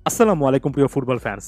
আসসালামু আলাইকুম প্রিয় ফুটবল ফ্যান্স।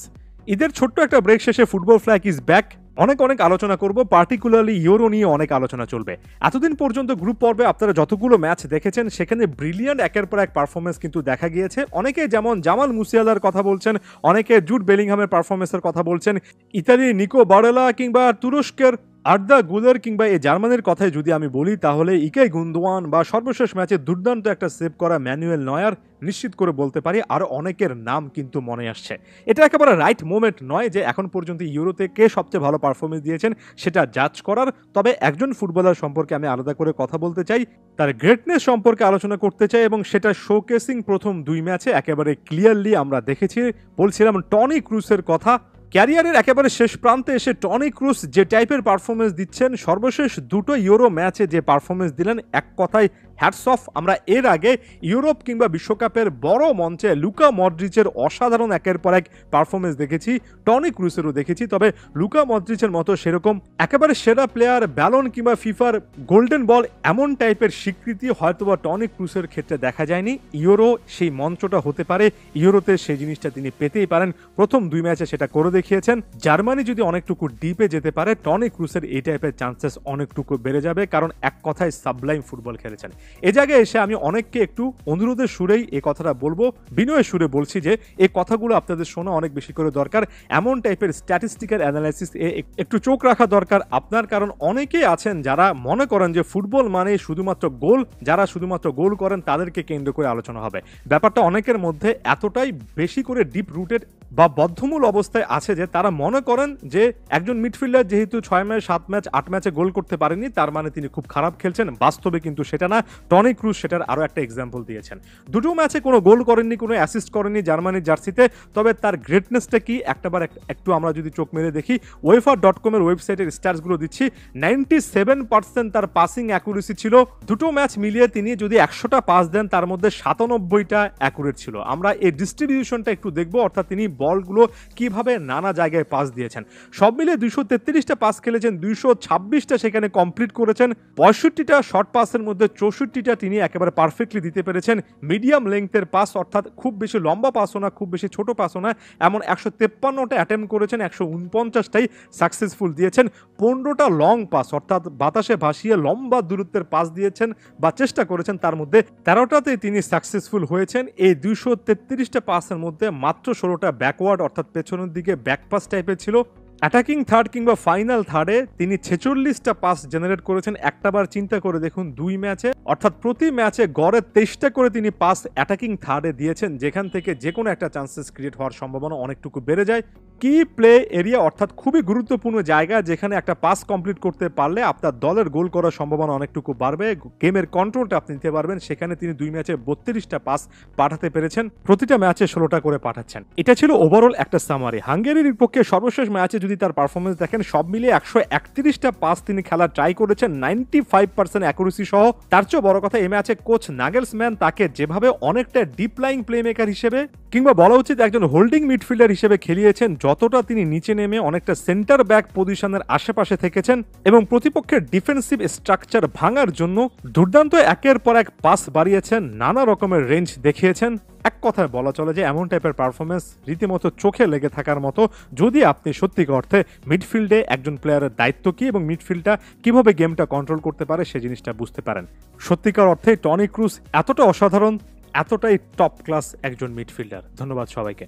ঈদের ছোট্ট একটা ব্রেক শেষে ফুটবল ফ্ল্যাগ ইজ ব্যাক। অনেক আলোচনা করব, পার্টিকুলারলি ইউরো নিয়ে অনেক আলোচনা চলবে। এতদিন পর্যন্ত গ্রুপ পর্বে আপনারা যতগুলো ম্যাচ দেখেছেন সেখানে ব্রিলিয়ান্ট একের পর এক পারফরমেন্স কিন্তু দেখা গিয়েছে। অনেকে যেমন জামাল মুসিয়ালার কথা বলছেন, অনেকে জুড বেলিংহামের পারফরমেন্সের কথা বলছেন, ইতালির নিকো বারেলা কিংবা তুরস্কের আর্দা গুলার কিংবা এই জার্মানির কথায় যদি আমি বলি তাহলে ইকাই গুন্দোয়ান বা সর্বশেষ ম্যাচে দুর্দান্ত একটা সেভ করা ম্যানুয়েল নয়ার নিশ্চিত করে বলতে পারি আর অনেকের নাম কিন্তু মনে আসছে। এটা একেবারে রাইট মোমেন্ট নয় যে এখন পর্যন্ত ইউরোতে কে সবচেয়ে ভালো পারফরমেন্স দিয়েছেন সেটা জাজ করার। তবে একজন ফুটবলার সম্পর্কে আমি আলাদা করে কথা বলতে চাই, তার গ্রেটনেস সম্পর্কে আলোচনা করতে চাই এবং সেটা শোকেসিং প্রথম দুই ম্যাচে একেবারে ক্লিয়ারলি আমরা দেখেছি। বলছিলাম টনি ক্রুসের কথা। ক্যারিয়ারের একেবারে শেষ প্রান্তে এসে টনি ক্রুস যে টাইপের পারফরমেন্স দিচ্ছেন, সর্বশেষ দুটো ইউরো ম্যাচে যে পারফরমেন্স দিলেন, এক কথায় হ্যাটস অফ। আমরা এর আগে ইউরোপ কিংবা বিশ্বকাপের বড় মঞ্চে লুকা মডরিচের অসাধারণ একের পর এক পারফরমেন্স দেখেছি, টনি ক্রুসেরও দেখেছি। তবে লুকা মডরিচের মতো সেরকম একেবারে সেরা প্লেয়ার, ব্যালন কিংবা ফিফার গোল্ডেন বল এমন টাইপের স্বীকৃতি হয়তোবা টনি ক্রুসের ক্ষেত্রে দেখা যায়নি। ইউরো সেই মঞ্চটা হতে পারে, ইউরোতে সেই জিনিসটা তিনি পেতেই পারেন। প্রথম দুই ম্যাচে সেটা করে দেখিয়েছেন। জার্মানি যদি অনেকটুকু ডিপে যেতে পারে, টনি ক্রুসের এই টাইপের চান্সেস অনেকটুকু বেড়ে যাবে, কারণ এক কথায় সাবলাইম ফুটবল খেলেছেন। এ জায়গায় এসে আমি অনেককে একটু অনুরোধের সুরেই এই কথাটা বলবো, বিনয়ের সুরে বলছি যে এই কথাগুলো আপনাদের শোনা অনেক বেশি করে দরকার। এমন টাইপের স্ট্যাটিস্টিক্যাল অ্যানালাইসিস একটু চোখ রাখা দরকার আপনার, কারণ অনেকেই আছেন যারা মনে করেন যে ফুটবল মানে শুধুমাত্র গোল, যারা শুধুমাত্র গোল করেন তাদেরকে কেন্দ্র করে আলোচনা হবে। ব্যাপারটা অনেকের মধ্যে এতটাই বেশি করে ডিপ রুটেড বা বদ্ধমূল অবস্থায় আছে যে তারা মনে করেন যে একজন মিডফিল্ডার যেহেতু 6 ম্যাচ 7 ম্যাচ 8 ম্যাচে গোল করতে পারেনি তার মানে তিনি খুব খারাপ খেলছেন। বাস্তবে কিন্তু সেটা না। টনি ক্রুস সেটার আরো একটা এক্সাম্পল দিয়েছেন। দুটো ম্যাচে কোনো গোল করেননি, কোনো অ্যাসিস্ট করেননি জার্মানির জার্সিতে। তবে তার গ্রেটনেসটা কি একটাবার একটু আমরা যদি চোখ মেরে দেখি, UEFA.com এর ওয়েবসাইটের স্ট্যাটসগুলো দিচ্ছি, 97% তার পাসিং অ্যাকুরেসি ছিল। দুটো ম্যাচ মিলিয়ে তিনি যদি 100টা পাস দেন তার মধ্যে 97টা অ্যাকুরেট ছিল। আমরা এই ডিস্ট্রিবিউশনটা একটু দেখবো, অর্থাৎ তিনি বলগুলো কিভাবে নানা জায়গায় পাস দিয়েছেন। সব মিলিয়ে 233টা পাস খেলেছেন, 226টা সেখানে কমপ্লিট করেছেন। 65টা শর্ট পাসের মধ্যে 64টা তিনি একেবারে পারফেক্টলি দিতে পেরেছেন। মিডিয়াম লেংথের পাস, অর্থাৎ খুব বেশি লম্বা পাসও না, খুব বেশি ছোট পাসও না, এমন 153টা অ্যাটেম্প করেছেন, 149টাই সাকসেসফুল দিয়েছেন। 15টা লং পাস, অর্থাৎ বাতাসে ভাসিয়ে লম্বা দূরত্বের পাস দিয়েছেন বা চেষ্টা করেছেন, তার মধ্যে 13টাতেই তিনি সাকসেসফুল হয়েছেন। এই 233টা পাসের মধ্যে মাত্র 16টা ব্যাকওয়ার্ড, অর্থাৎ পেছনের দিকে ব্যাকপাস টাইপের ছিল। অ্যাটাকিং থার্ড কিংবা ফাইনাল থার্ডে তিনি 46টা পাস জেনারেট করেছেন। একটাবার চিন্তা করে দেখুন, দুই ম্যাচে অর্থাৎ প্রতি ম্যাচে গড়ে 23টা করে তিনি পাস অ্যাটাকিং থার্ডে দিয়েছেন, যেখান থেকে যে কোনো একটা চান্সেস ক্রিয়েট হওয়ার সম্ভাবনা অনেকটুকু বেড়ে যায়। কি প্লে এরিয়া, অর্থাৎ খুবই গুরুত্বপূর্ণ জায়গা যেখানে একটা পাস কমপ্লিট করতে পারলে আপনার দলের গোল করার সম্ভাবনা অনেকটুকু বাড়বে, গেমের কন্ট্রোলটা আপনি নিতে পারবেন। সেখানে তিনি দুই ম্যাচে 32টা পাস পাঠাতে পেরেছেন, প্রতিটা ম্যাচে 16টা করে পাঠাচ্ছেন। এটা ছিল ওভারঅল একটা সামারি। হাঙ্গেরির বিপক্ষে সর্বশেষ ম্যাচে যদি তার পারফরমেন্স দেখেন, সব মিলিয়ে 131টা পাস তিনি খেলা ট্রাই করেছেন, 95% অ্যাকুরেসি সহ। তার চেয়ে বড় কথা, এই ম্যাচে কোচ নাগেলসম্যান তাকে যেভাবে অনেকটা ডিপ লাইং প্লে মেকার হিসেবে কিংবা বলা উচিত একজন হোল্ডিং মিডফিল্ডার হিসেবে খেলিয়েছেন, যতটা তিনি নিচে নেমে অনেকটা সেন্টার ব্যাক পজিশনের আশেপাশে থেকেছেন এবং প্রতিপক্ষের ডিফেন্সিভ স্ট্রাকচার ভাঙার জন্য দুর্দান্ত একের পর এক পাস বাড়িয়েছেন, নানা রকমের রেঞ্জ দেখিয়েছেন। এক কথায় বলা চলে যে এমন টাইপের পারফরমেন্স রীতিমতো চোখে লেগে থাকার মতো, যদি আপনি সত্যিকার অর্থে মিডফিল্ডে একজন প্লেয়ারের দায়িত্ব কি এবং মিডফিল্ডটা কিভাবে গেমটা কন্ট্রোল করতে পারে সে জিনিসটা বুঝতে পারেন। সত্যিকার অর্থে টনি ক্রুস এতটা অসাধারণ, এতটাই টপ ক্লাস একজন মিডফিল্ডার। ধন্যবাদ সবাইকে।